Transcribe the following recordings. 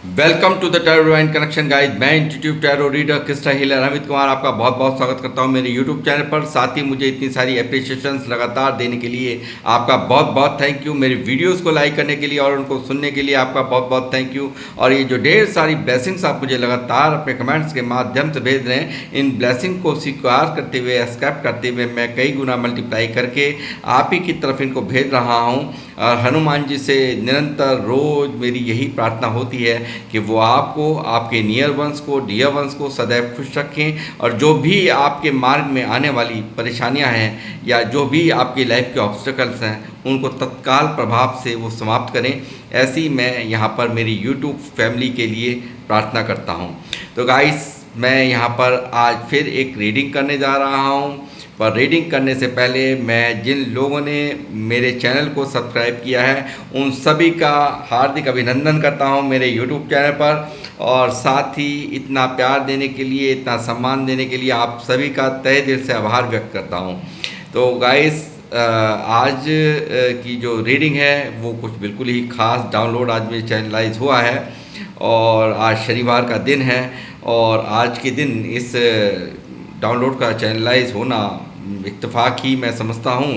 Welcome to the tarot and connection guys. मैं institute tarot reader Christa healer Amit Kumar आपका बहुत बहुत स्वागत करता हूं मेरे यूट्यूब चैनल पर। साथ ही मुझे इतनी सारी अप्रिशिएशंस लगातार देने के लिए आपका बहुत बहुत थैंक यू। मेरे वीडियोस को लाइक करने के लिए और उनको सुनने के लिए आपका बहुत बहुत थैंक यू। और ये जो ढेर सारी ब्लेसिंग्स आप मुझे लगातार अपने कमेंट्स के माध्यम से भेज रहे हैं, इन ब्लेसिंग को स्वीकार करते हुए, एक्सेप्ट करते हुए मैं कई गुना मल्टीप्लाई करके आप ही की तरफ इनको भेज रहा हूँ। और हनुमान जी से निरंतर रोज मेरी यही प्रार्थना होती है कि वो आपको, आपके नियर वंस को, डियर वंस को सदैव खुश रखें और जो भी आपके मार्ग में आने वाली परेशानियां हैं या जो भी आपकी लाइफ के ऑब्स्टेकल्स हैं उनको तत्काल प्रभाव से वो समाप्त करें। ऐसी मैं यहाँ पर मेरी यूट्यूब फैमिली के लिए प्रार्थना करता हूँ। तो गाइस, मैं यहाँ पर आज फिर एक रीडिंग करने जा रहा हूँ। पर रीडिंग करने से पहले मैं जिन लोगों ने मेरे चैनल को सब्सक्राइब किया है उन सभी का हार्दिक अभिनंदन करता हूं मेरे यूट्यूब चैनल पर। और साथ ही इतना प्यार देने के लिए, इतना सम्मान देने के लिए आप सभी का तहे दिल से आभार व्यक्त करता हूं। तो गाइस, आज की जो रीडिंग है वो कुछ बिल्कुल ही ख़ास डाउनलोड आज में चैनलाइज हुआ है। और आज शनिवार का दिन है और आज के दिन इस डाउनलोड का चैनलाइज होना इत्तेफाक ही मैं समझता हूँ।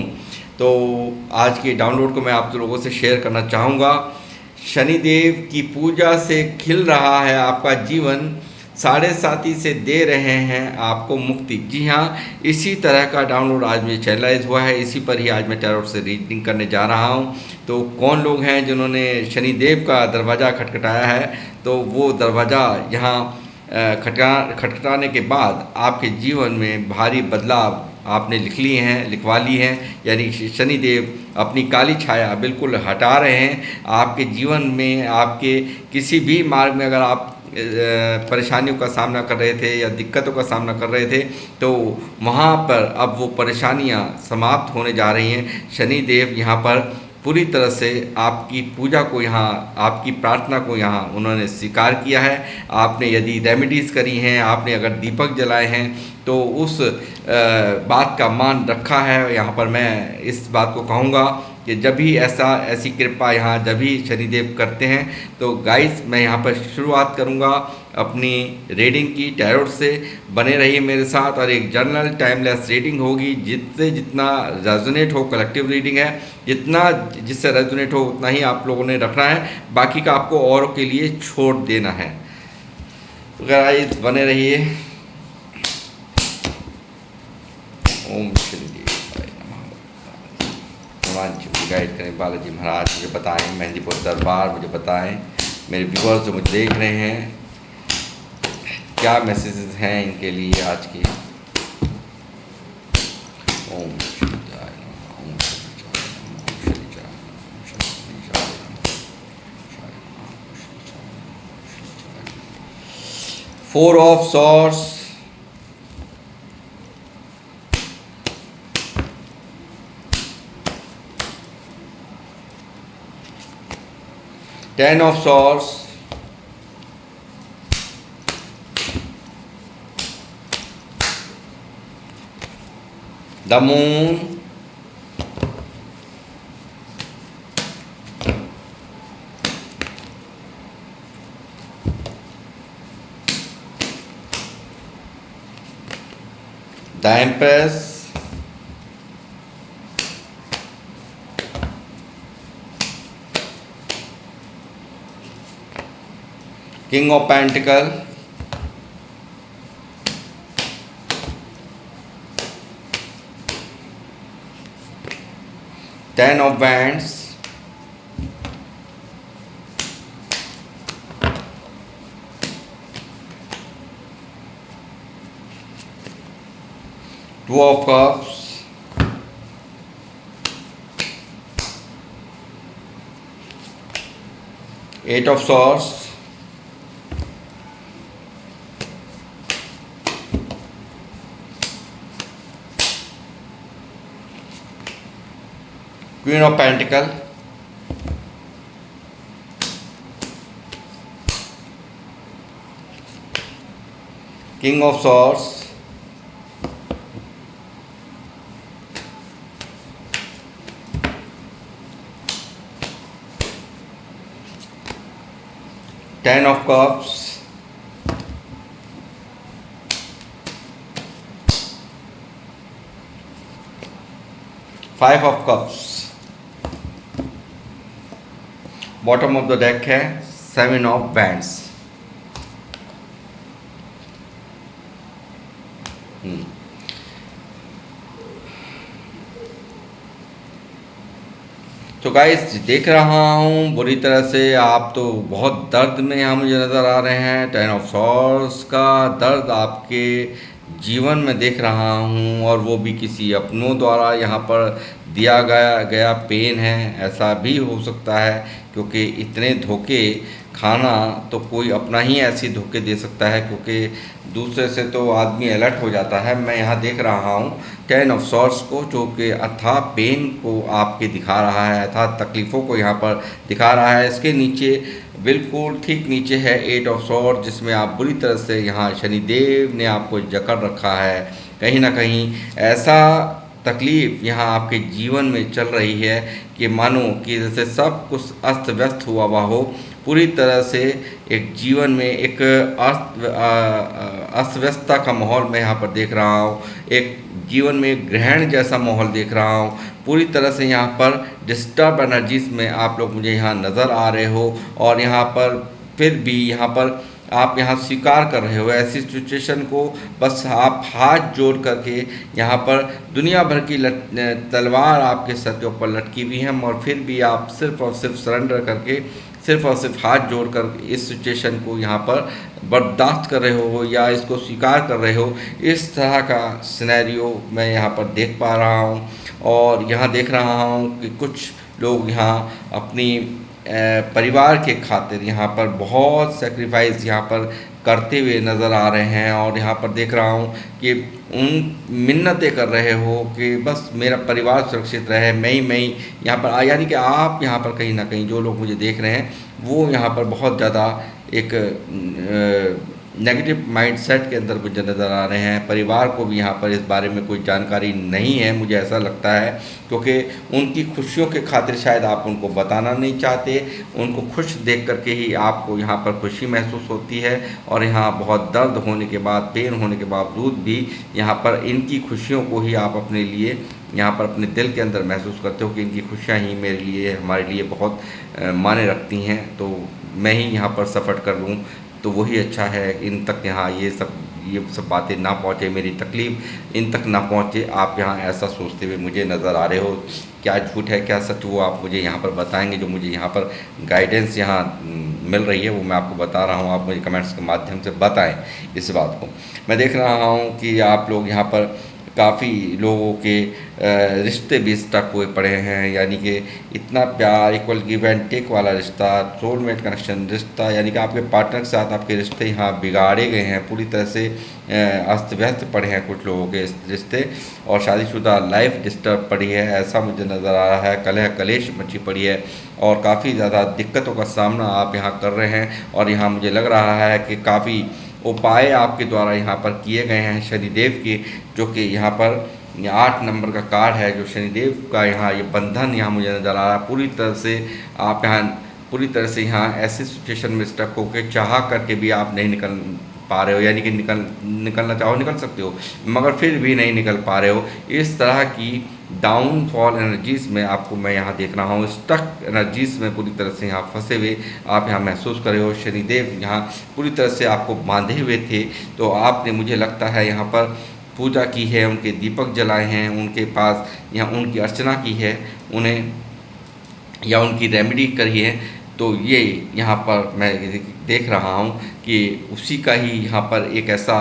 तो आज के डाउनलोड को मैं आप लोगों से शेयर करना चाहूँगा। शनिदेव की पूजा से खिल रहा है आपका जीवन, साढ़े साथी से दे रहे हैं आपको मुक्ति। जी हाँ, इसी तरह का डाउनलोड आज में चैनलाइज हुआ है। इसी पर ही आज मैं टैरोट से रीडिंग करने जा रहा हूँ। तो कौन लोग हैं जिन्होंने शनिदेव का दरवाज़ा खटखटाया है, तो वो दरवाज़ा यहाँ खटखटाने के बाद आपके जीवन में भारी बदलाव आपने लिखवा ली हैं। यानी शनिदेव अपनी काली छाया बिल्कुल हटा रहे हैं आपके जीवन में। आपके किसी भी मार्ग में अगर आप परेशानियों का सामना कर रहे थे या दिक्कतों का सामना कर रहे थे, तो वहाँ पर अब वो परेशानियाँ समाप्त होने जा रही हैं। शनिदेव यहाँ पर पूरी तरह से आपकी पूजा को, यहाँ आपकी प्रार्थना को यहाँ उन्होंने स्वीकार किया है। आपने यदि रेमेडीज़ करी हैं, आपने अगर दीपक जलाए हैं, तो उस बात का मान रखा है। यहाँ पर मैं इस बात को कहूँगा कि जब भी ऐसी कृपा यहाँ जब भी शनिदेव करते हैं, तो गाइस मैं यहाँ पर शुरुआत करूँगा अपनी रीडिंग की टैरोट से। बने रहिए मेरे साथ और एक जर्नल टाइमलेस रीडिंग होगी। जिससे जितना रेजोनेट हो, कलेक्टिव रीडिंग है, जितना जिससे रेजोनेट हो उतना ही आप लोगों ने रखना है, बाकी का आपको औरों के लिए छोड़ देना है। तो गाइस बने रहिए। ओम शनिदेव हनुमान जी मुझे गाइड करें, बालाजी महाराज मुझे बताएं, मेहंदीपुर दरबार मुझे बताएं, मेरे व्यूअर्स जो मुझे देख रहे हैं क्या मैसेजेस हैं इनके लिए आज की। ओम four of swords, ten of swords, the moon, the empress, king of pentacle, ten of wands, two of cups, eight of swords, queen of pentacle, king of swords, 10 of cups, 5 of cups, bottom of the deck है 7 of wands। तो guys देख रहा हूँ बुरी तरह से आप तो बहुत दर्द में यहाँ मुझे नज़र आ रहे हैं। 10 ऑफ सॉर्ड्स का दर्द आपके जीवन में देख रहा हूँ, और वो भी किसी अपनों द्वारा यहाँ पर दिया गया पेन है। ऐसा भी हो सकता है क्योंकि इतने धोखे खाना तो कोई अपना ही ऐसी धोखे दे सकता है, क्योंकि दूसरे से तो आदमी अलर्ट हो जाता है। मैं यहाँ देख रहा हूँ 10 ऑफ सॉर्ड्स को, जो कि अथाह पेन को आपके दिखा रहा है, अथाह तकलीफ़ों को यहाँ पर दिखा रहा है। इसके नीचे बिल्कुल ठीक नीचे है 8 ऑफ सॉर्ड्स, जिसमें आप बुरी तरह से यहाँ शनिदेव ने आपको जकड़ रखा है। कहीं ना कहीं ऐसा तकलीफ़ यहाँ आपके जीवन में चल रही है कि मानो कि जैसे सब कुछ अस्त व्यस्त हुआ हुआ हो। पूरी तरह से एक जीवन में एक अस्त व्यस्तता का माहौल मैं यहाँ पर देख रहा हूँ। एक जीवन में एक ग्रहण जैसा माहौल देख रहा हूँ। पूरी तरह से यहाँ पर डिस्टर्ब एनर्जीज में आप लोग मुझे यहाँ नज़र आ रहे हो, और यहाँ पर फिर भी यहाँ पर आप यहाँ स्वीकार कर रहे हो ऐसी सिचुएशन को। बस आप हाथ जोड़ करके यहाँ पर दुनिया भर की तलवार आपके सर के ऊपर लटकी हुई है, और फिर भी आप सिर्फ और सिर्फ सरेंडर करके सिर्फ और सिर्फ हाथ जोड़कर इस सिचुएशन को यहाँ पर बर्दाश्त कर रहे हो या इसको स्वीकार कर रहे हो। इस तरह का सिनेरियो मैं यहाँ पर देख पा रहा हूँ, और यहाँ देख रहा हूँ कि कुछ लोग यहाँ अपनी परिवार के खातिर यहाँ पर बहुत सेक्रीफाइस यहाँ पर करते हुए नज़र आ रहे हैं। और यहाँ पर देख रहा हूँ कि उन मिन्नतें कर रहे हो कि बस मेरा परिवार सुरक्षित रहे, मैं ही यहाँ पर, यानी कि आप यहाँ पर कहीं ना कहीं जो लोग मुझे देख रहे हैं वो यहाँ पर बहुत ज़्यादा एक नेगेटिव माइंडसेट के अंदर मुझे नज़र आ रहे हैं। परिवार को भी यहाँ पर इस बारे में कोई जानकारी नहीं है, मुझे ऐसा लगता है, क्योंकि उनकी खुशियों के खातिर शायद आप उनको बताना नहीं चाहते। उनको खुश देख करके ही आपको यहाँ पर खुशी महसूस होती है, और यहाँ बहुत दर्द होने के बाद, पेन होने के बावजूद भी यहाँ पर इनकी खुशियों को ही आप अपने लिए यहाँ पर अपने दिल के अंदर महसूस करते हो कि इनकी खुशियाँ ही मेरे लिए, हमारे लिए बहुत मायने रखती हैं। तो मैं ही यहाँ पर सफ़र कर लूँ तो वही अच्छा है। इन तक यहाँ ये सब बातें ना पहुँचे, मेरी तकलीफ़ इन तक ना पहुँचे। आप यहाँ ऐसा सोचते हुए मुझे नज़र आ रहे हो। क्या झूठ है क्या सच, वो आप मुझे यहाँ पर बताएंगे। जो मुझे यहाँ पर गाइडेंस यहाँ मिल रही है वो मैं आपको बता रहा हूँ, आप मुझे कमेंट्स के माध्यम से बताएं इस बात को। मैं देख रहा हूँ कि आप लोग यहाँ पर काफ़ी लोगों के रिश्ते भी स्टक हुए पड़े हैं, यानी कि इतना प्यार, इक्वल गिव एंड टेक वाला रिश्ता, सोलमेट कनेक्शन रिश्ता, यानी कि आपके पार्टनर के साथ आपके रिश्ते यहाँ बिगाड़े गए हैं, पूरी तरह से अस्त व्यस्त पड़े हैं कुछ लोगों के रिश्ते, और शादीशुदा लाइफ डिस्टर्ब पड़ी है, ऐसा मुझे नज़र आ रहा है। कलह कलेश मची पड़ी है, और काफ़ी ज़्यादा दिक्कतों का सामना आप यहाँ कर रहे हैं। और यहाँ मुझे लग रहा है कि काफ़ी उपाय आपके द्वारा यहाँ पर किए गए हैं शनिदेव के, जो कि यहाँ पर 8 नंबर का कार्ड है, जो शनिदेव का यहाँ ये बंधन यहाँ मुझे नज़र आ रहा है। पूरी तरह से आप यहाँ पूरी तरह से यहाँ ऐसे सिचुएशन में स्टक होकर चाह करके भी आप नहीं निकल पा रहे हो, यानी कि निकलना चाहो निकल सकते हो, मगर फिर भी नहीं निकल पा रहे हो। इस तरह की डाउनफॉल एनर्जीज़ में आपको मैं यहाँ देख रहा हूँ, स्टक एनर्जीज़ में पूरी तरह से यहाँ फंसे हुए आप यहाँ महसूस कर रहे हो। शनिदेव यहाँ पूरी तरह से आपको बांधे हुए थे, तो आपने, मुझे लगता है, यहाँ पर पूजा की है, उनके दीपक जलाए हैं, उनके पास यहाँ उनकी अर्चना की है, उन्हें या उनकी रेमेडी करी है। तो ये यहाँ पर मैं देख रहा हूँ कि उसी का ही यहाँ पर एक ऐसा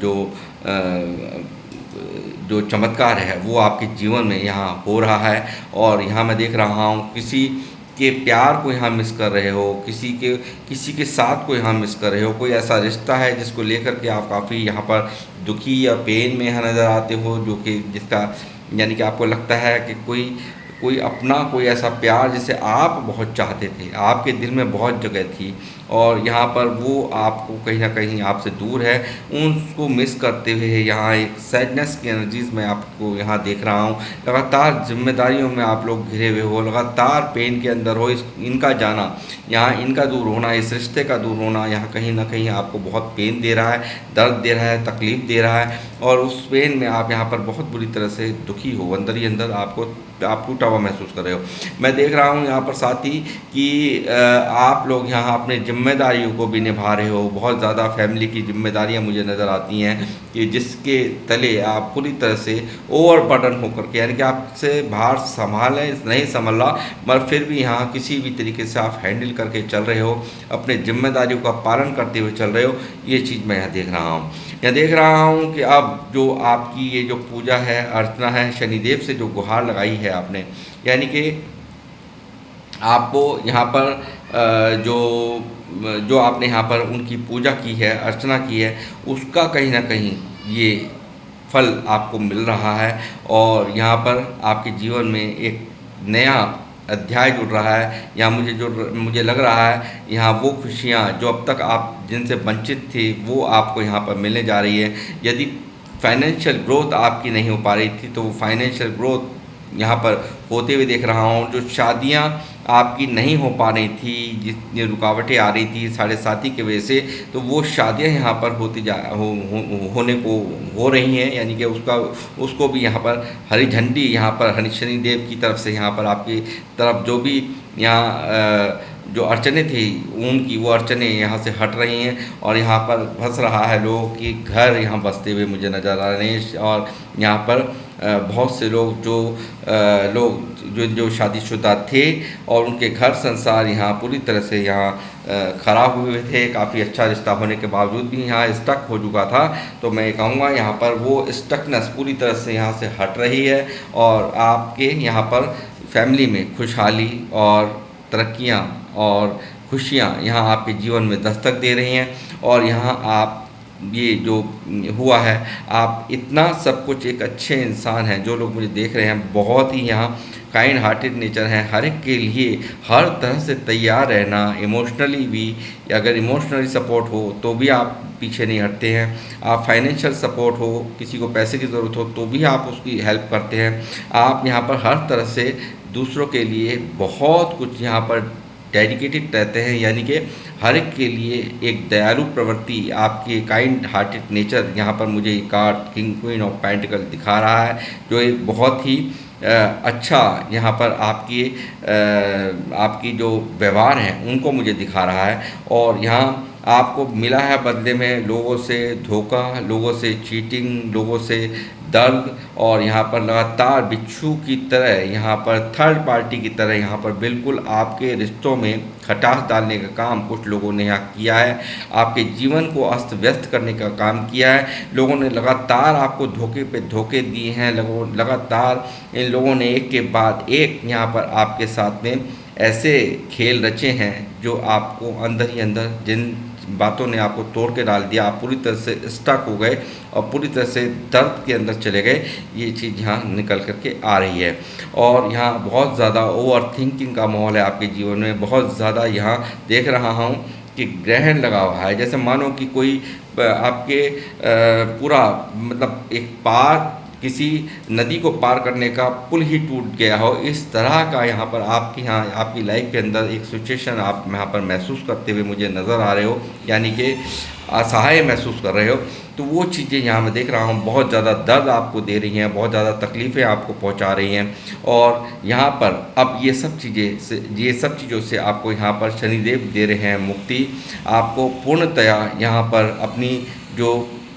जो चमत्कार है वो आपके जीवन में यहाँ हो रहा है। और यहाँ मैं देख रहा हूँ किसी के प्यार को यहाँ मिस कर रहे हो, किसी के साथ को यहाँ मिस कर रहे हो। कोई ऐसा रिश्ता है जिसको लेकर के आप काफ़ी यहाँ पर दुखी या पेन में यहाँ नज़र आते हो, जो कि जिसका, यानी कि आपको लगता है कि कोई अपना, कोई ऐसा प्यार जिसे आप बहुत चाहते थे, आपके दिल में बहुत जगह थी और यहाँ पर वो आपको कहीं न कहीं आपसे दूर है, उसको मिस करते हुए यहाँ एक सैडनेस की एनर्जीज़ मैं आपको यहाँ देख रहा हूँ। लगातार ज़िम्मेदारियों में आप लोग घिरे हुए हो, लगातार पेन के अंदर हो, इनका जाना, यहाँ इनका दूर होना, इस रिश्ते का दूर होना यहाँ कहीं न कहीं आपको बहुत पेन दे रहा है, दर्द दे रहा है, तकलीफ़ दे रहा है और उस पेन में आप यहाँ पर बहुत बुरी तरह से दुखी हो, अंदर ही अंदर आप टूटा हुआ महसूस कर रहे हो। मैं देख रहा हूँ यहाँ पर साथ ही कि आप लोग यहाँ अपनी ज़िम्मेदारियों को भी निभा रहे हो, बहुत ज़्यादा फैमिली की ज़िम्मेदारियाँ मुझे नज़र आती हैं कि जिसके तले आप पूरी तरह से ओवरबर्डन होकर के, यानी कि आपसे भार संभालें नहीं संभल रहा, मगर फिर भी यहाँ किसी भी तरीके से आप हैंडल करके चल रहे हो, अपने ज़िम्मेदारियों का पालन करते हुए चल रहे हो, ये चीज़ मैं यहाँ देख रहा हूँ। यहाँ देख रहा हूँ कि अब जो आपकी ये जो पूजा है, अर्चना है, शनिदेव से जो गुहार लगाई है आपने, यानी कि आपको यहाँ पर जो आपने यहाँ पर उनकी पूजा की है, अर्चना की है, उसका कहीं न कहीं ये फल आपको मिल रहा है और यहाँ पर आपके जीवन में एक नया अध्याय जुड़ रहा है। यहाँ मुझे लग रहा है यहाँ वो खुशियाँ जो अब तक आप जिनसे वंचित थे, वो आपको यहाँ पर मिलने जा रही है। यदि फाइनेंशियल ग्रोथ आपकी नहीं हो पा रही थी, तो वो फाइनेंशियल ग्रोथ यहाँ पर होते हुए देख रहा हूँ। जो शादियाँ आपकी नहीं हो पा रही थी, जितनी रुकावटें आ रही थी साढ़े साथी की वजह से, तो वो शादियाँ यहाँ पर होने को हो रही हैं, यानी कि उसको भी यहाँ पर हरी झंडी, यहाँ पर हरि शनिदेव की तरफ से यहाँ पर आपकी तरफ जो भी यहाँ जो अड़चनें थी उनकी, वो अड़चनें यहाँ से हट रही हैं और यहाँ पर बस रहा है लोगों की घर यहाँ बसते हुए मुझे नज़र आ रहे हैं। और यहाँ पर बहुत से लोग जो शादीशुदा थे और उनके घर संसार यहाँ पूरी तरह से यहाँ ख़राब हुए थे, काफ़ी अच्छा रिश्ता होने के बावजूद भी यहाँ स्टक हो चुका था। तो मैं कहूँगा यहाँ पर वो स्टकनेस पूरी तरह से यहाँ से हट रही है और आपके यहाँ पर फैमिली में खुशहाली और तरक्कियाँ और खुशियाँ यहाँ आपके जीवन में दस्तक दे रही हैं। और यहाँ आप ये जो हुआ है, आप इतना सब कुछ एक अच्छे इंसान हैं, जो लोग मुझे देख रहे हैं बहुत ही यहाँ काइंड हार्टेड नेचर हैं, हर एक के लिए हर तरह से तैयार रहना, इमोशनली भी, अगर इमोशनली सपोर्ट हो तो भी आप पीछे नहीं हटते हैं। आप फाइनेंशियल सपोर्ट हो, किसी को पैसे की ज़रूरत हो तो भी आप उसकी हेल्प करते हैं। आप यहाँ पर हर तरह से दूसरों के लिए बहुत कुछ यहाँ पर डेडिकेटेड रहते हैं, यानी कि हर एक के लिए एक दयालु प्रवृत्ति, आपके काइंड हार्टेड नेचर यहाँ पर मुझे card king queen of pentacle दिखा रहा है, जो एक बहुत ही अच्छा यहाँ पर आपकी जो व्यवहार हैं उनको मुझे दिखा रहा है। और यहाँ आपको मिला है बदले में लोगों से धोखा, लोगों से चीटिंग, लोगों से दर्द और यहाँ पर लगातार बिच्छू की तरह, यहाँ पर थर्ड पार्टी की तरह यहाँ पर बिल्कुल आपके रिश्तों में खटास डालने का काम कुछ लोगों ने यहाँ किया है। आपके जीवन को अस्त व्यस्त करने का काम किया है। लोगों ने लगातार आपको धोखे पे धोखे दिए हैं। लगातार इन लोगों ने एक के बाद एक यहाँ पर आपके साथ में ऐसे खेल रचे हैं जो आपको अंदर ही अंदर, जिन बातों ने आपको तोड़ के डाल दिया, आप पूरी तरह से स्टक हो गए और पूरी तरह से दर्द के अंदर चले गए। ये चीज़ यहाँ निकल करके आ रही है और यहाँ बहुत ज़्यादा ओवर थिंकिंग का माहौल है आपके जीवन में। बहुत ज़्यादा यहाँ देख रहा हूँ कि ग्रहण लगा हुआ है, जैसे मानो कि कोई आपके पूरा मतलब एक पार, किसी नदी को पार करने का पुल ही टूट गया हो, इस तरह का यहाँ पर आपकी लाइफ के अंदर एक सिचुएशन आप यहाँ पर महसूस करते हुए मुझे नज़र आ रहे हो, यानी कि असहाय महसूस कर रहे हो। तो वो चीज़ें यहाँ मैं देख रहा हूँ बहुत ज़्यादा दर्द आपको दे रही हैं, बहुत ज़्यादा तकलीफ़ें आपको पहुँचा रही हैं। और यहाँ पर अब ये सब चीज़ों से आपको यहाँ पर शनिदेव दे रहे हैं मुक्ति। आपको पूर्णतया यहाँ पर अपनी जो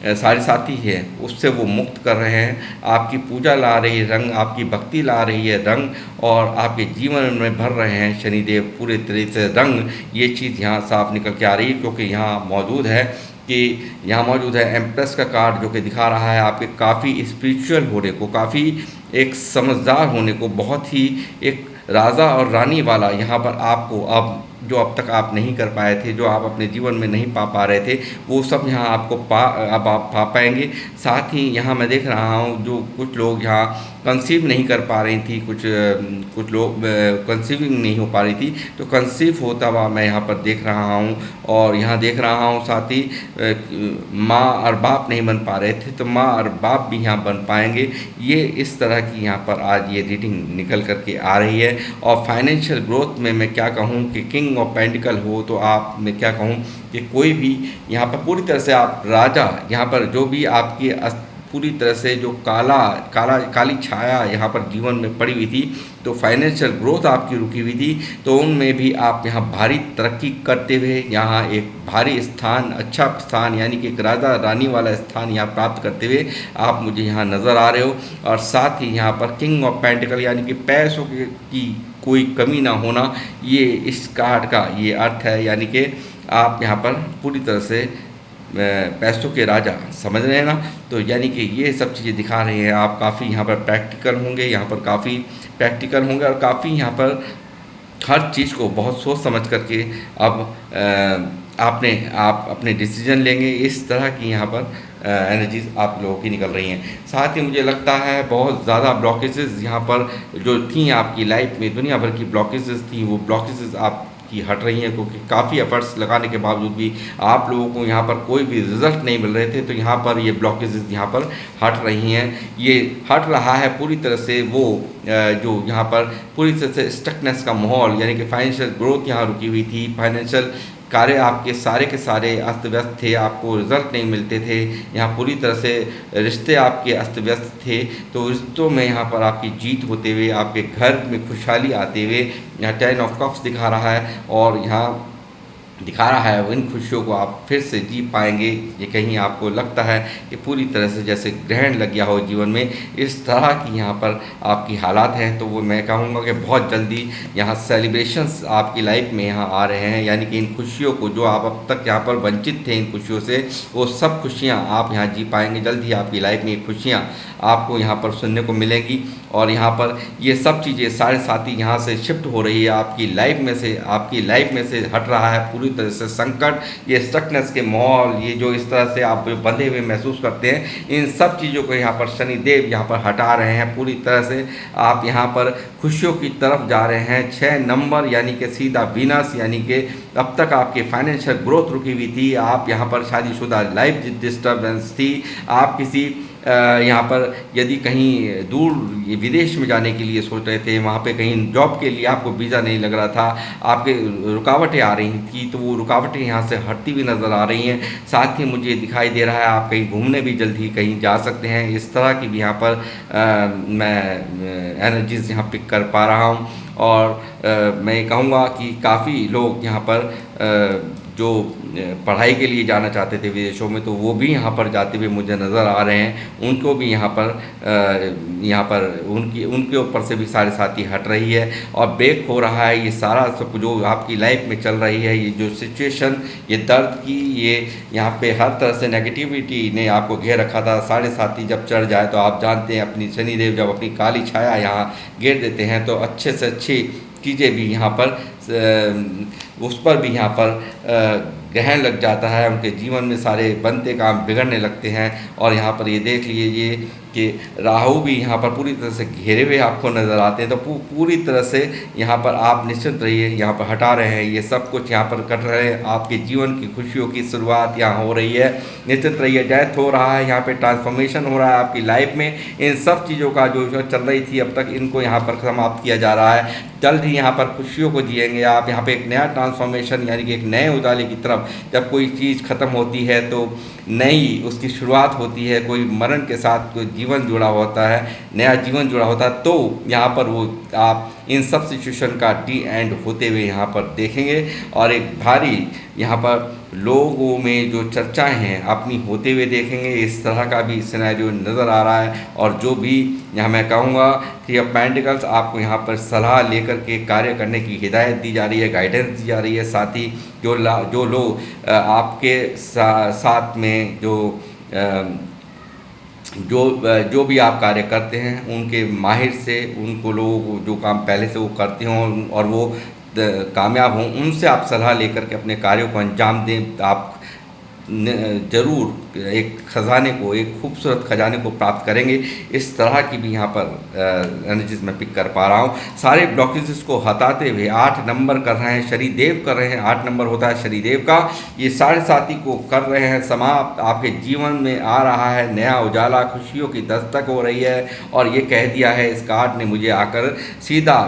साढ़े साथी है उससे वो मुक्त कर रहे हैं। आपकी पूजा ला रही है रंग, आपकी भक्ति ला रही है रंग और आपके जीवन में भर रहे हैं शनिदेव पूरे तरीके से रंग। ये चीज़ यहाँ साफ निकल के आ रही है क्योंकि यहाँ मौजूद है एम्प्रेस का कार्ड, जो कि दिखा रहा है आपके काफ़ी स्पिरिचुअल होने को, काफ़ी एक समझदार होने को, बहुत ही एक राजा और रानी वाला यहाँ पर आपको अब जो अब तक आप नहीं कर पाए थे, जो आप अपने जीवन में नहीं पा रहे थे, वो सब यहाँ आपको अब आप पा पाएंगे। साथ ही यहाँ मैं देख रहा हूँ जो कुछ लोग यहाँ कंसीव नहीं कर पा रही थी, कुछ लोग कंसीविंग नहीं हो पा रही थी, तो कंसीव होता हुआ मैं यहाँ पर देख रहा हूँ। और यहाँ देख रहा हूँ साथ ही माँ और बाप नहीं बन पा रहे थे, तो माँ और बाप भी यहाँ बन पाएंगे। ये इस तरह की यहाँ पर आज ये रीडिंग निकल करके आ रही है। और फाइनेंशियल ग्रोथ में मैं क्या कहूँ कि किंग ऑफ पेंटिकल हो, तो आप मैं क्या कहूँ कि कोई भी यहाँ पर पूरी तरह से आप राजा, यहाँ पर जो भी आपकी पूरी तरह से जो काली छाया यहाँ पर जीवन में पड़ी हुई थी, तो फाइनेंशियल ग्रोथ आपकी रुकी हुई थी, तो उनमें भी आप यहाँ भारी तरक्की करते हुए यहाँ एक भारी स्थान, अच्छा स्थान, यानी कि एक राजा रानी वाला स्थान यहाँ प्राप्त करते हुए आप मुझे यहाँ नज़र आ रहे हो। और साथ ही यहाँ पर किंग ऑफ पेंटिकल यानी कि पैसों की कोई कमी ना होना, ये इस कार्ड का ये अर्थ है। यानी कि आप यहाँ पर पूरी तरह से पैसों के राजा, समझ रहे हैं ना। तो यानी कि ये सब चीज़ें दिखा रहे हैं। आप काफ़ी यहाँ पर प्रैक्टिकल होंगे, यहाँ पर काफ़ी प्रैक्टिकल होंगे और काफ़ी यहाँ पर हर चीज़ को बहुत सोच समझ करके अब आप अपने डिसीजन लेंगे। इस तरह की यहाँ पर एनर्जीज आप लोगों की निकल रही हैं। साथ ही मुझे लगता है बहुत ज़्यादा ब्लॉकेजेस यहाँ पर जो थी आपकी लाइफ में, दुनिया भर की ब्लॉकेजेस थी, वो ब्लॉकेजेस आप की हट रही हैं, क्योंकि काफ़ी एफर्ट्स लगाने के बावजूद भी आप लोगों को यहाँ पर कोई भी रिजल्ट नहीं मिल रहे थे, तो यहाँ पर ये ब्लॉकेजेस यहाँ पर हट रही हैं। ये हट रहा है पूरी तरह से वो जो यहाँ पर पूरी तरह से स्टकनेस का माहौल, यानी कि फाइनेंशियल ग्रोथ यहाँ रुकी हुई थी, फाइनेंशियल कार्य आपके सारे के सारे अस्त व्यस्त थे, आपको रिजल्ट नहीं मिलते थे, यहाँ पूरी तरह से रिश्ते आपके अस्त व्यस्त थे, तो रिश्तों में यहाँ पर आपकी जीत होते हुए, आपके घर में खुशहाली आते हुए यहाँ 10 ऑफ कप्स दिखा रहा है। और यहाँ दिखा रहा है इन खुशियों को आप फिर से जी पाएंगे। ये कहीं आपको लगता है कि पूरी तरह से जैसे ग्रहण लग गया हो जीवन में, इस तरह की यहाँ पर आपकी हालात हैं, तो वो मैं कहूँगा कि बहुत जल्दी यहाँ सेलिब्रेशंस आपकी लाइफ में यहाँ आ रहे हैं। यानी कि इन खुशियों को जो आप अब तक यहाँ पर वंचित थे, इन खुशियों से, वो सब खुशियाँ आप यहाँ जी पाएंगे। जल्द ही आपकी लाइफ में ये खुशियाँ आपको यहाँ पर सुनने को मिलेगी। और यहाँ पर ये सब चीज़ें साढ़े साथी यहाँ से शिफ्ट हो रही है आपकी लाइफ में से हट रहा है पूरी तरह से संकट, ये स्टकनेस के माहौल, ये जो इस तरह से आप बंधे हुए महसूस करते हैं, इन सब चीज़ों को यहाँ पर शनिदेव यहाँ पर हटा रहे हैं पूरी तरह से। आप यहाँ पर खुशियों की तरफ जा रहे हैं। 6 नंबर यानी कि सीधा वीनस, यानी कि अब तक आपके फाइनेंशियल ग्रोथ रुकी हुई थी, आप यहाँ पर शादीशुदा लाइफ डिस्टर्बेंस थी, आप किसी यहाँ पर यदि कहीं दूर विदेश में जाने के लिए सोच रहे थे, वहाँ पे कहीं जॉब के लिए आपको वीज़ा नहीं लग रहा था, आपके रुकावटें आ रही थी, तो वो रुकावटें यहाँ से हटती हुई नज़र आ रही हैं। साथ ही मुझे दिखाई दे रहा है आप कहीं घूमने भी जल्द ही कहीं जा सकते हैं। इस तरह की भी यहाँ पर मैं एनर्जीज़ यहाँ पिक कर पा रहा हूँ। और मैं कहूँगा कि काफ़ी लोग यहाँ पर जो पढ़ाई के लिए जाना चाहते थे विदेशों में, तो वो भी यहाँ पर जाते हुए मुझे नज़र आ रहे हैं। उनको भी यहाँ पर उनके ऊपर से भी साढ़े साथी हट रही है और ब्रेक हो रहा है। ये सारा सब जो आपकी लाइफ में चल रही है, ये जो सिचुएशन, ये दर्द की, ये यहाँ पे हर तरह से नेगेटिविटी ने आपको घेर रखा था। साढ़े साथी जब चढ़ जाए तो आप जानते हैं, अपनी शनिदेव जब अपनी काली छाया यहाँ घेर देते हैं, तो अच्छे से अच्छी चीज़ें भी यहाँ पर उस पर भी यहाँ पर ग्रहण लग जाता है। उनके जीवन में सारे बनते काम बिगड़ने लगते हैं। और यहाँ पर ये देख लीजिए कि राहु भी यहाँ पर पूरी तरह से घेरे हुए आपको नज़र आते हैं। तो पूरी तरह से यहाँ पर आप निश्चिंत रहिए, यहाँ पर हटा रहे हैं ये सब कुछ, यहाँ पर कर रहे हैं। आपके जीवन की खुशियों की शुरुआत यहाँ हो रही है। निश्चिंत रहिए, डेथ हो रहा है, यहाँ पे ट्रांसफॉर्मेशन हो रहा है आपकी लाइफ में। इन सब चीज़ों का जो चल रही थी अब तक, इनको यहाँ पर समाप्त किया जा रहा है। जल्द ही यहाँ पर खुशियों को जिएंगे आप। यहाँ पे एक नया ट्रांसफॉर्मेशन, यानी कि एक नए उजाले की तरफ, जब कोई चीज़ ख़त्म होती है तो नई उसकी शुरुआत होती है। कोई मरण के साथ कोई जीवन जुड़ा होता है, नया जीवन जुड़ा होता है, तो यहाँ पर वो आप इन सब सिचुएशन का डी एंड होते हुए यहाँ पर देखेंगे। और एक भारी यहाँ पर लोगों में जो चर्चाएं हैं अपनी होते हुए देखेंगे। इस तरह का भी सिनेरियो नज़र आ रहा है। और जो भी यहाँ मैं कहूँगा कि अब पेंटिकल्स आपको यहाँ पर सलाह लेकर के कार्य करने की हिदायत दी जा रही है, गाइडेंस दी जा रही है। साथ ही जो लोग आपके साथ में जो भी आप कार्य करते हैं, उनके माहिर से, उनको लोगों को जो काम पहले से वो करते हों और वो कामयाब हों, उनसे आप सलाह लेकर के अपने कार्यों को अंजाम दें। आप ज़रूर एक ख़जाने को, एक खूबसूरत ख़जाने को प्राप्त करेंगे। इस तरह की भी यहाँ पर एनर्जीज मैं पिक कर पा रहा हूँ। सारे ब्लॉकेजेस को हटाते हुए 8 नंबर कर रहे हैं, शनिदेव कर रहे हैं। 8 नंबर होता है शनिदेव का, ये 7.5 को कर रहे हैं समाप्त। आपके जीवन में आ रहा है नया उजाला, खुशियों की दस्तक हो रही है। और ये कह दिया है इस कार्ड ने मुझे आकर सीधा,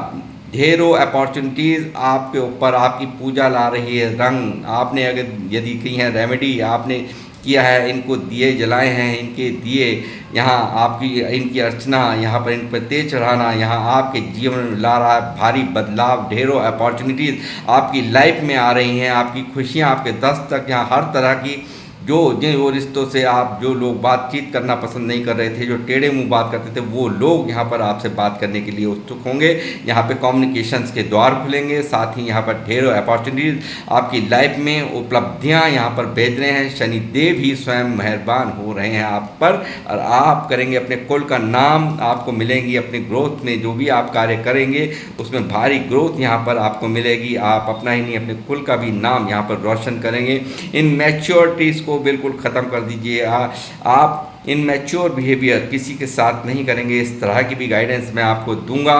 ढेरों अपॉर्चुनिटीज़ आपके ऊपर, आपकी पूजा ला रही है रंग। आपने अगर यदि की है रेमेडी आपने किया है, इनको दिए जलाए हैं, इनके दिए यहाँ आपकी इनकी अर्चना, यहाँ पर इन पर तेज चढ़ाना यहाँ आपके जीवन में ला रहा है भारी बदलाव। ढेरों अपॉर्चुनिटीज़ आपकी लाइफ में आ रही हैं, आपकी खुशियाँ आपके दस्तक यहाँ हर तरह की, जिन वो रिश्तों से आप जो लोग बातचीत करना पसंद नहीं कर रहे थे, जो टेढ़े मुंह बात करते थे, वो लोग यहाँ पर आपसे बात करने के लिए उत्सुक होंगे। यहाँ पे कम्युनिकेशंस के द्वार खुलेंगे। साथ ही यहाँ पर ढेरों अपॉर्चुनिटीज़ आपकी लाइफ में, उपलब्धियाँ यहाँ पर भेज रहे हैं। शनिदेव ही स्वयं मेहरबान हो रहे हैं आप पर, और आप करेंगे अपने कुल का नाम, आपको मिलेंगी अपनी ग्रोथ में। जो भी आप कार्य करेंगे उसमें भारी ग्रोथ यहाँ पर आपको मिलेगी। आप अपना ही नहीं, अपने कुल का भी नाम यहाँ पर रोशन करेंगे। इन मैच्योरिटीज़ को बिल्कुल ख़त्म कर दीजिए। आप इनमैच्योर बिहेवियर किसी के साथ नहीं करेंगे। इस तरह की भी गाइडेंस मैं आपको दूंगा।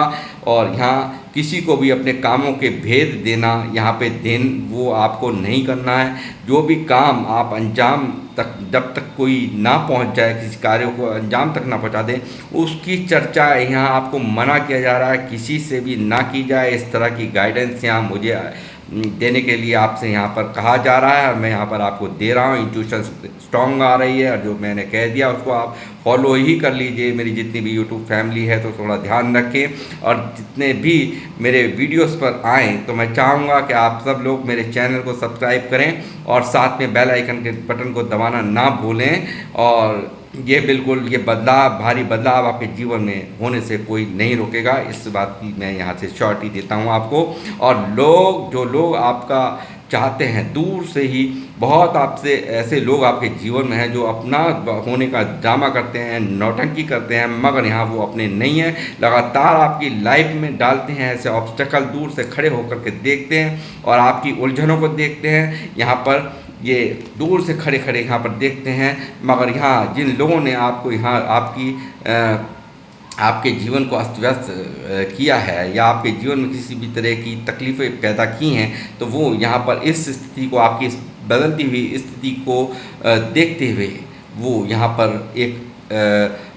और यहाँ किसी को भी अपने कामों के भेद देना, यहाँ पे वो आपको नहीं करना है। जो भी काम आप अंजाम तक, जब तक कोई ना पहुँच जाए, किसी कार्य को अंजाम तक ना पहुँचा दें, उसकी चर्चा यहाँ आपको मना किया जा रहा है, किसी से भी ना की जाए। इस तरह की गाइडेंस यहाँ मुझे देने के लिए आपसे यहाँ पर कहा जा रहा है, और मैं यहाँ पर आपको दे रहा हूँ। इंट्यूशन स्ट्रॉन्ग आ रही है, और जो मैंने कह दिया उसको आप फॉलो ही कर लीजिए। मेरी जितनी भी यूट्यूब फैमिली है तो थोड़ा ध्यान रखें, और जितने भी मेरे वीडियोस पर आएँ तो मैं चाहूँगा कि आप सब लोग मेरे चैनल को सब्सक्राइब करें, और साथ में बेल आइकन के बटन को दबाना ना भूलें। और ये बिल्कुल, ये बदलाव, भारी बदलाव आपके जीवन में होने से कोई नहीं रोकेगा। इस बात की मैं यहाँ से श्योरिटी देता हूँ आपको। और जो लोग आपका चाहते हैं दूर से ही, बहुत आपसे ऐसे लोग आपके जीवन में हैं जो अपना होने का ड्रामा करते हैं, नौटंकी करते हैं, मगर यहाँ वो अपने नहीं हैं। लगातार आपकी लाइफ में डालते हैं ऐसे ऑब्स्टेकल, दूर से खड़े होकर के देखते हैं और आपकी उलझनों को देखते हैं। यहाँ पर ये दूर से खड़े खड़े यहाँ पर देखते हैं, मगर यहाँ जिन लोगों ने आपको यहाँ आपके जीवन को अस्त व्यस्त किया है, या आपके जीवन में किसी भी तरह की तकलीफ़ें पैदा की हैं, तो वो यहाँ पर इस स्थिति को, आपकी इस बदलती हुई स्थिति को देखते हुए वो यहाँ पर एक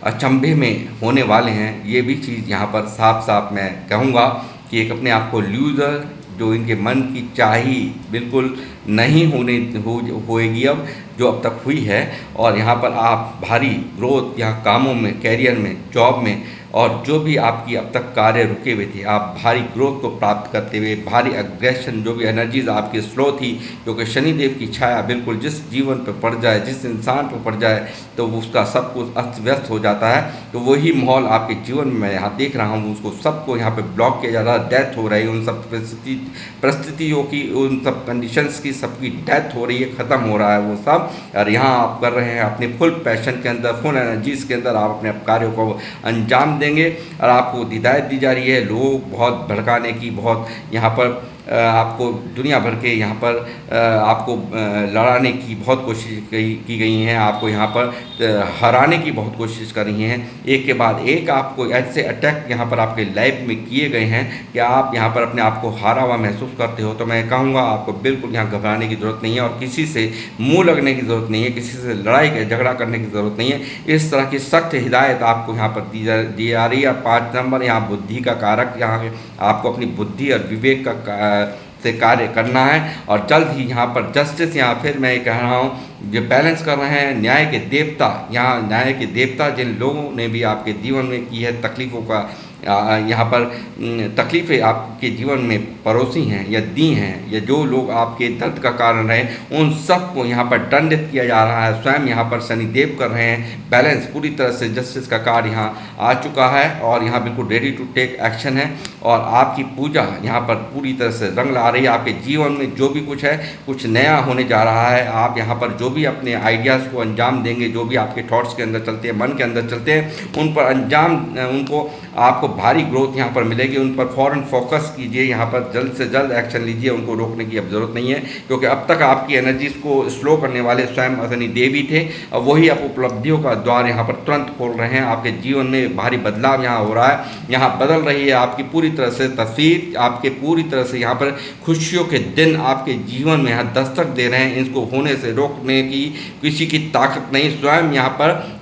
अचंभे में होने वाले हैं। ये भी चीज़ यहाँ पर साफ साफ मैं कहूँगा कि एक अपने आप को लूज़र, जो इनके मन की चाही बिल्कुल नहीं होएगी अब, जो अब तक हुई है। और यहाँ पर आप भारी ग्रोथ यहाँ कामों में, कैरियर में, जॉब में, और जो भी आपकी अब तक कार्य रुके हुए थे, आप भारी ग्रोथ को प्राप्त करते हुए, भारी अग्रेशन, जो भी एनर्जीज आपकी स्लो थी, क्योंकि शनिदेव की छाया बिल्कुल जिस जीवन पर पड़ जाए, जिस इंसान पर पड़ जाए, तो उसका सब कुछ अस्त व्यस्त हो जाता है। तो वही माहौल आपके जीवन में मैं यहाँ देख रहा हूँ, उसको सबको यहाँ पे ब्लॉक किया जा रहा है, डेथ हो रही है, उन सब परिस्थितियों की, उन सब कंडीशंस की, सबकी डेथ हो रही है, ख़त्म हो रहा है वो सब। और यहाँ आप कर रहे हैं अपने फुल पैशन के अंदर, फुल एनर्जीज के अंदर आप अपने कार्यों को अंजाम देंगे। और आपको हिदायत दी जा रही है लोग बहुत भड़काने की, बहुत यहाँ पर आपको दुनिया भर के यहाँ पर आपको लड़ाने की बहुत कोशिश की गई हैं, आपको यहाँ पर हराने की बहुत कोशिश कर रही हैं। एक के बाद एक आपको ऐसे अटैक यहाँ पर आपके लाइफ में किए गए हैं कि आप यहाँ पर अपने आप को हारा हुआ महसूस करते हो। तो मैं कहूँगा आपको बिल्कुल यहाँ घबराने की ज़रूरत नहीं है, और किसी से मुँह लगने की ज़रूरत नहीं है, किसी से लड़ाई झगड़ा करने की ज़रूरत नहीं है। इस तरह की सख्त हिदायत आपको यहाँ पर दी जा रही है। 5 नंबर यहाँ बुद्धि का कारक, यहाँ आपको अपनी बुद्धि और विवेक का से कार्य करना है। और जल्द ही यहाँ पर जस्टिस, यहाँ फिर मैं ये कह रहा हूँ, जो बैलेंस कर रहे हैं न्याय के देवता, यहाँ न्याय के देवता जिन लोगों ने भी आपके जीवन में की है तकलीफ़ों का, यहाँ पर तकलीफ़ें आपके जीवन में परोसी हैं या दी हैं, या जो लोग आपके दर्द का कारण रहे, उन सब को यहाँ पर दंडित किया जा रहा है। स्वयं यहाँ पर शनिदेव कर रहे हैं बैलेंस, पूरी तरह से जस्टिस का कार्य यहाँ आ चुका है, और यहाँ बिल्कुल रेडी टू टेक एक्शन है। और आपकी पूजा यहाँ पर पूरी तरह से रंग ला रही है। आपके जीवन में जो भी कुछ है, कुछ नया होने जा रहा है। आप यहाँ पर जो भी अपने आइडियाज़ को अंजाम देंगे, जो भी आपके थॉट्स के अंदर चलते हैं, मन के अंदर चलते हैं, उन पर अंजाम उनको आपको भारी ग्रोथ यहाँ पर मिलेगी। उन पर फ़ौरन फोकस कीजिए, यहाँ पर जल्द से जल्द एक्शन लीजिए। उनको रोकने की अब ज़रूरत नहीं है, क्योंकि अब तक आपकी एनर्जीज़ को स्लो करने वाले स्वयं शनि देवी थे। अब वही आप उपलब्धियों का द्वार यहाँ पर तुरंत खोल रहे हैं। आपके जीवन में भारी बदलाव यहाँ हो रहा है, यहाँ बदल रही है आपकी पूरी तरह से तस्वीर। आपके पूरी तरह से यहाँ पर खुशियों के दिन आपके जीवन में यहाँ दस्तक दे रहे हैं। इसको होने से रोकने की किसी की ताकत नहीं। स्वयं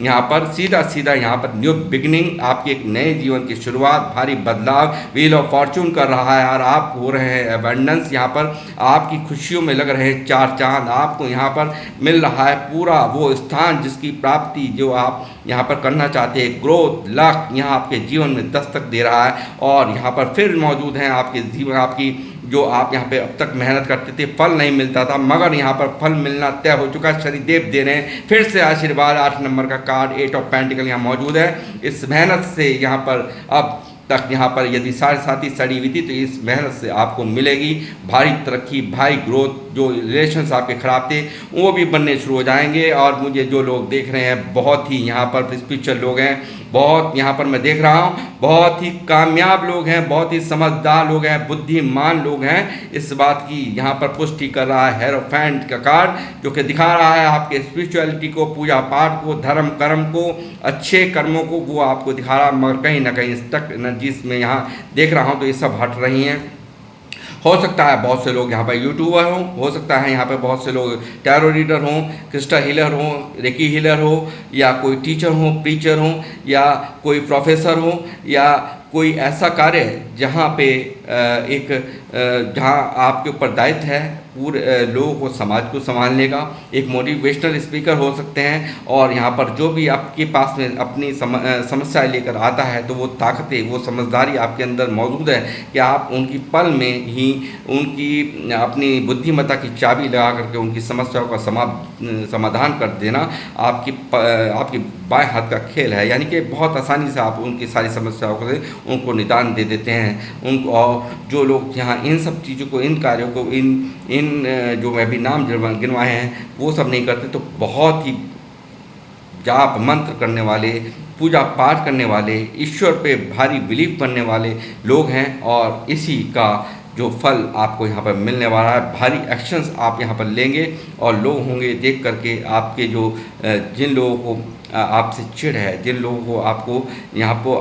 यहाँ पर सीधा सीधा यहाँ पर न्यू बिगिनिंग, आपके एक नए जीवन की शुरुआत, भारी बदलाव व्हील ऑफ फॉर्चून कर रहा है। और आप हो रहे हैं एबंडेंस, यहाँ पर आपकी खुशियों में लग रहे हैं चार चांद। आपको यहाँ पर मिल रहा है पूरा वो स्थान जिसकी प्राप्ति जो आप यहाँ पर करना चाहते हैं, ग्रोथ, लक यहाँ आपके जीवन में दस्तक दे रहा है। और यहाँ पर फिर मौजूद हैं आपके जीवन, आपकी जो आप यहाँ पे अब तक मेहनत करते थे, फल नहीं मिलता था, मगर यहाँ पर फल मिलना तय हो चुका है। शनिदेव दे रहे हैं फिर से आशीर्वाद। 8 नंबर का कार्ड 8 ऑफ पेंटिकल यहाँ मौजूद है। इस मेहनत से यहाँ पर अब तक यहाँ पर यदि साथी सड़ी हुई थी, तो इस मेहनत से आपको मिलेगी भारी तरक्की, भारी ग्रोथ। जो रिलेशंस आपके ख़राब थे वो भी बनने शुरू हो जाएंगे। और मुझे जो लोग देख रहे हैं, बहुत ही यहाँ पर स्पिरिचुअल लोग हैं, बहुत यहाँ पर मैं देख रहा हूँ, बहुत ही कामयाब लोग हैं, बहुत ही समझदार लोग हैं, बुद्धिमान लोग हैं। इस बात की यहाँ पर पुष्टि कर रहा है हेरोफेंट का कार्ड, जो कि दिखा रहा है आपके स्पिरिचुअलिटी को, पूजा पाठ को, धर्म कर्म को, अच्छे कर्मों को, वो आपको दिखा रहा है। मगर कहीं ना कहीं स्टक एनर्जीज में यहाँ देख रहा हूँ, तो ये सब हट रही हैं। हो सकता है बहुत से लोग यहाँ पर यूट्यूबर हों, हो सकता है यहाँ पर बहुत से लोग टैरो रीडर हों, क्रिस्टल हीलर हों, रेकी हीलर हो, या कोई टीचर हो, प्रीचर हो, या कोई प्रोफेसर हो, या कोई ऐसा कार्य जहाँ पे जहाँ आपके ऊपर दायित्व है पूरे लोगों को, समाज को संभालने का। एक मोटिवेशनल स्पीकर हो सकते हैं। और यहाँ पर जो भी आपके पास में अपनी समस्या लेकर आता है, तो वो ताकतें, वो समझदारी आपके अंदर मौजूद है कि आप उनकी पल में ही उनकी अपनी बुद्धिमत्ता की चाबी लगा करके उनकी समस्याओं का समाधान कर देना आपकी बाएं हाथ का खेल है। यानी कि बहुत आसानी से आप उनकी सारी समस्याओं को उनको निदान दे देते हैं उनको। और जो लोग यहाँ इन सब चीज़ों को, इन कार्यों को, इन जो मैं भी नाम गिनवाए हैं, वो सब नहीं करते, तो बहुत ही जाप मंत्र करने वाले, पूजा पाठ करने वाले, ईश्वर पे भारी बिलीव करने वाले लोग हैं। और इसी का जो फल आपको यहाँ पर मिलने वाला है, भारी एक्शंस आप यहाँ पर लेंगे। और लोग होंगे देख करके आपके जो जिन लोगों को आपसे चिढ़ है, जिन लोगों को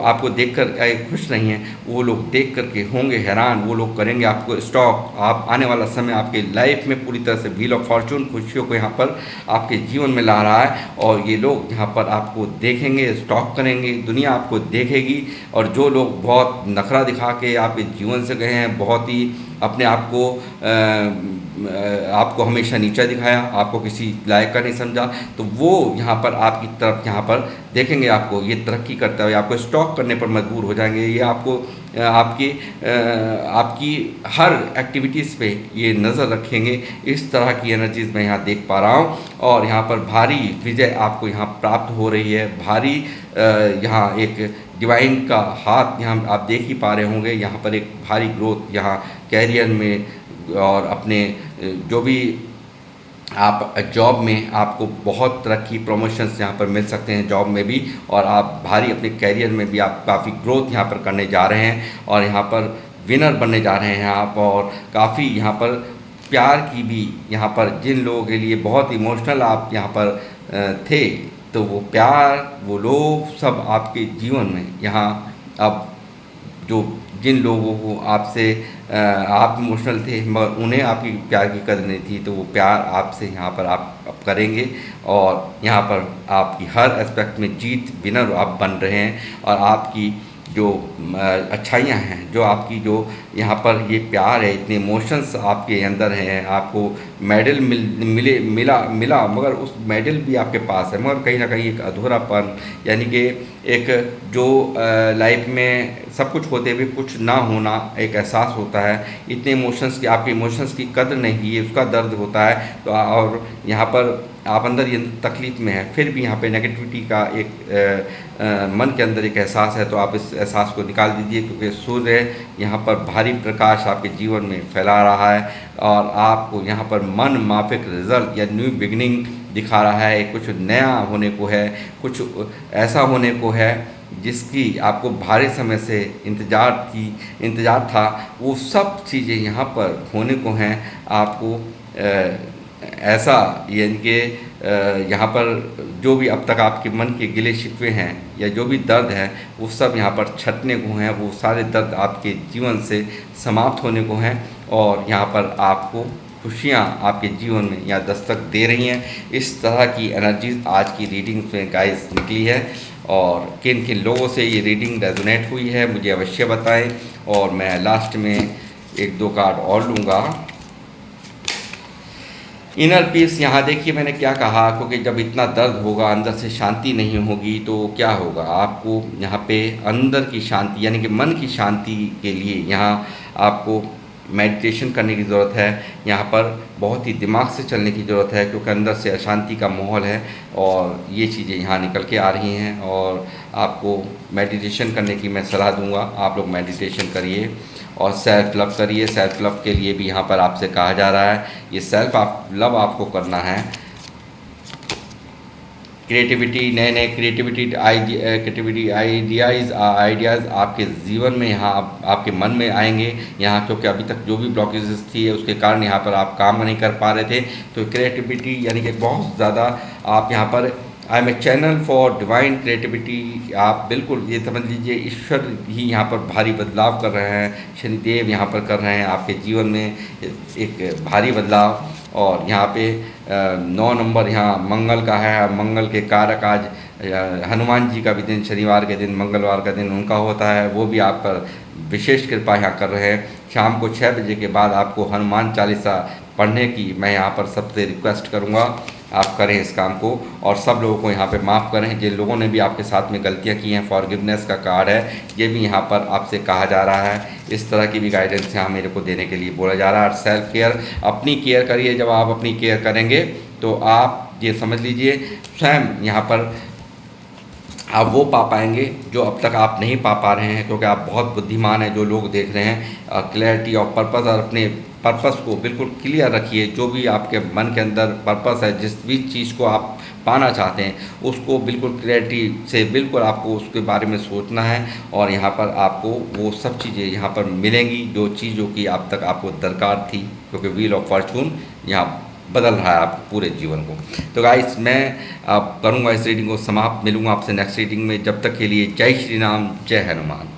आपको देखकर खुश नहीं है, वो लोग देख करके होंगे हैरान। वो लोग करेंगे आपको स्टॉक। आप आने वाला समय आपके लाइफ में पूरी तरह से व्हील ऑफ फॉर्चून खुशियों को यहाँ पर आपके जीवन में ला रहा है। और ये लोग यहाँ पर आपको देखेंगे, स्टॉक करेंगे, दुनिया आपको देखेगी। और जो लोग बहुत नखरा दिखा के आपके जीवन से गए हैं, बहुत ही अपने आपको हमेशा नीचा दिखाया, आपको किसी लायक का नहीं समझा, तो वो यहाँ पर आपकी तरफ यहाँ पर देखेंगे, आपको ये तरक्की करता है, आपको स्टॉक करने पर मजबूर हो जाएंगे। ये आपको आपकी हर एक्टिविटीज़ पे ये नज़र रखेंगे। इस तरह की एनर्जीज़ मैं यहाँ देख पा रहा हूँ। और यहाँ पर भारी विजय आपको यहाँ प्राप्त हो रही है। भारी यहाँ एक डिवाइन का हाथ यहाँ आप देख ही पा रहे होंगे। यहाँ पर एक भारी ग्रोथ यहाँ कैरियर में, और अपने जो भी आप जॉब में आपको बहुत तरक्की, प्रमोशंस यहाँ पर मिल सकते हैं जॉब में भी। और आप भारी अपने कैरियर में भी आप काफ़ी ग्रोथ यहाँ पर करने जा रहे हैं। और यहाँ पर विनर बनने जा रहे हैं आप। और काफ़ी यहाँ पर प्यार की भी, यहाँ पर जिन लोगों के लिए बहुत इमोशनल आप यहाँ पर थे, तो वो प्यार, वो लोग सब आपके जीवन में यहाँ अब जो जिन लोगों को आपसे आप इमोशनल थे, मगर उन्हें आपकी प्यार की कदर नहीं थी, तो वो प्यार आपसे यहाँ पर आप करेंगे। और यहाँ पर आपकी हर एस्पेक्ट में जीत, विनर आप बन रहे हैं। और आपकी जो अच्छाइयाँ हैं, जो आपकी जो यहाँ पर ये प्यार है, इतने इमोशंस आपके अंदर हैं, आपको मेडल मिला, मगर उस मेडल भी आपके पास है, मगर कहीं ना कहीं एक अधूरापन, यानी कि एक जो लाइफ में सब कुछ होते हुए कुछ ना होना एक एहसास होता है। इतने इमोशंस की, आपके इमोशंस की कद्र नहीं की है, उसका दर्द होता है। तो और यहाँ पर आप अंदर ये तकलीफ़ में है, फिर भी यहाँ पे नेगेटिविटी का एक मन के अंदर एक एहसास है, तो आप इस एहसास को निकाल दीजिए, क्योंकि सूर्य यहाँ पर भारी प्रकाश आपके जीवन में फैला रहा है और आपको यहाँ पर मन माफिक रिजल्ट या न्यू बिगनिंग दिखा रहा है। कुछ नया होने को है, कुछ ऐसा होने को है जिसकी आपको भारी समय से इंतज़ार था, वो सब चीज़ें यहाँ पर होने को हैं। आपको ऐसा यानी कि यहाँ पर जो भी अब तक आपके मन के गिले शिकवे हैं या जो भी दर्द है, वो सब यहाँ पर छटने को हैं। वो सारे दर्द आपके जीवन से समाप्त होने को हैं और यहाँ पर आपको खुशियाँ आपके जीवन में यहाँ दस्तक दे रही हैं। इस तरह की एनर्जीज आज की रीडिंग में गाइस निकली है और किन किन लोगों से ये रीडिंग रेजोनेट हुई है मुझे अवश्य बताएं। और मैं लास्ट में एक दो कार्ड और लूँगा। इनर पीस, यहाँ देखिए मैंने क्या कहा, क्योंकि जब इतना दर्द होगा, अंदर से शांति नहीं होगी, तो क्या होगा, आपको यहाँ पे अंदर की शांति यानी कि मन की शांति के लिए यहाँ आपको मेडिटेशन करने की ज़रूरत है। यहाँ पर बहुत ही दिमाग से चलने की ज़रूरत है, क्योंकि अंदर से अशांति का माहौल है और ये चीज़ें यहाँ निकल के आ रही हैं। और आपको मेडिटेशन करने की मैं सलाह दूंगा, आप लोग मेडिटेशन करिए और सेल्फ लव करिए। सेल्फ लव के लिए भी यहाँ पर आपसे कहा जा रहा है, ये सेल्फ लव आपको करना है। क्रिएटिविटी, नए क्रिएटिविटी आइडियाज़ आपके जीवन में यहाँ आपके मन में आएंगे यहाँ, क्योंकि अभी तक जो भी ब्लॉकेजेस थी उसके कारण यहाँ पर आप काम नहीं कर पा रहे थे। तो क्रिएटिविटी यानी कि बहुत ज़्यादा आप यहाँ पर I am a channel for divine creativity, आप बिल्कुल ये समझ लीजिए ईश्वर ही यहाँ पर भारी बदलाव कर रहे हैं, शनिदेव यहाँ पर कर रहे हैं आपके जीवन में एक भारी बदलाव। और यहाँ पे 9 नंबर यहाँ मंगल का है, मंगल के कारक आज हनुमान जी का भी दिन, शनिवार के दिन, मंगलवार का दिन उनका होता है, वो भी आप पर विशेष कृपा यहाँ कर रहे हैं। शाम को 6 बजे के बाद आपको हनुमान चालीसा पढ़ने की मैं यहाँ पर सबसे रिक्वेस्ट करूँगा, आप करें इस काम को और सब लोगों को यहाँ पे माफ़ करें। जिन लोगों ने भी आपके साथ में गलतियाँ की हैं, फॉरगिवनेस का कार्ड है, ये भी यहाँ पर आपसे कहा जा रहा है। इस तरह की भी गाइडेंस यहाँ मेरे को देने के लिए बोला जा रहा है। और सेल्फ केयर, अपनी केयर करिए। जब आप अपनी केयर करेंगे तो आप ये समझ लीजिए स्वयं यहाँ पर आप वो पा पाएंगे जो अब तक आप नहीं पा रहे हैं, क्योंकि आप बहुत बुद्धिमान हैं। जो लोग देख रहे हैं, क्लैरिटी ऑफ पर्पस, और अपने पर्पस को बिल्कुल क्लियर रखिए। जो भी आपके मन के अंदर पर्पस है, जिस भी चीज़ को आप पाना चाहते हैं, उसको बिल्कुल क्लैरिटी से बिल्कुल आपको उसके बारे में सोचना है और यहाँ पर आपको वो सब चीज़ें यहाँ पर मिलेंगी जो चीज़ों की अब तक आपको दरकार थी, क्योंकि व्हील ऑफ फॉर्चून यहाँ बदल रहा है आप पूरे जीवन को। तो गाइस मैं अब करूँगा इस रीडिंग को समाप्त। मिलूँगा आपसे नेक्स्ट रीडिंग में। जब तक के लिए जय श्री राम, जय हनुमान।